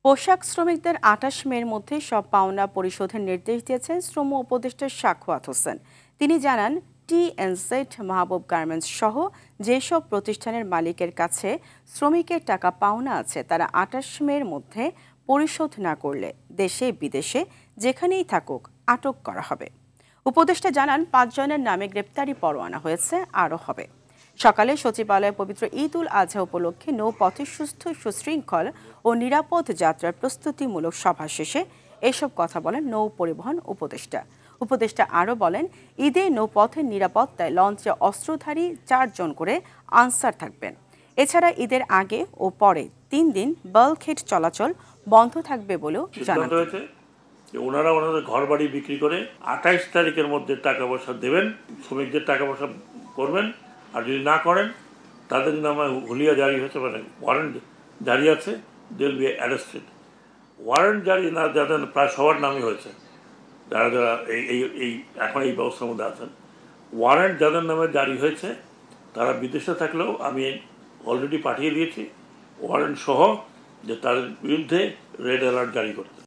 পোশাক শ্রমিকদের ২৮ মের মধ্যে সব পাওনা পরিশোধের নির্দেশ দিয়েছেন শ্রম উপদেষ্টা সাখাওয়াত হোসেন। তিনি জানান, টিএনজেড, মাহবুব গার্মেন্টস সহ যেসব প্রতিষ্ঠানের মালিকের কাছে শ্রমিকের টাকা পাওনা আছে তারা ২৮ মের মধ্যে পরিশোধ না করলে দেশে বিদেশে যেখানেই থাকুক আটক করা হবে। উপদেষ্টা জানান, ৫ জনের নামে গ্রেপ্তারি পরোয়ানা হয়েছে, আরও হবে। সকালে সচিবালয়ে পবিত্র ঈদ উল আজহা উপলক্ষে নৌপথে সুস্থ, সুশৃঙ্খল ও নিরাপদ যাত্রার প্রস্তুতিমূলক সভা শেষে এসব কথা বলেন নৌ পরিবহন উপদেষ্টা। উপদেষ্টা আরও বলেন, ঈদে নৌপথের নিরাপত্তায় লঞ্চে অস্ত্রধারী ৪ জন করে আনসার থাকবেন। এছাড়া ঈদের আগে ও পরে ৩ দিন বাল্কহেড চলাচল বন্ধ থাকবে বলেও জানান। ওনারা ওনাদের ঘর বাড়ি বিক্রি করে ২৮ তারিখের মধ্যে টাকা পয়সা দেবেন, শ্রমিকদের টাকা পয়সা করবেন। আর যদি না করেন তাদের নামে হুলিয়া জারি হয়েছে, মানে ওয়ারেন্ট জারি আছে, they will be arrested. Warrant জারি না যাদের প্রায় সবার নামে হয়েছে, যারা যারা এই এখন এই ব্যবস্থার মধ্যে আছেন, ওয়ারেন্ট যাদের নামে জারি হয়েছে তারা বিদেশে থাকলেও আমি অলরেডি পাঠিয়ে দিয়েছি ওয়ারেন্ট সহ, যে তাদের বিরুদ্ধে রেড অ্যালার্ট জারি করতে।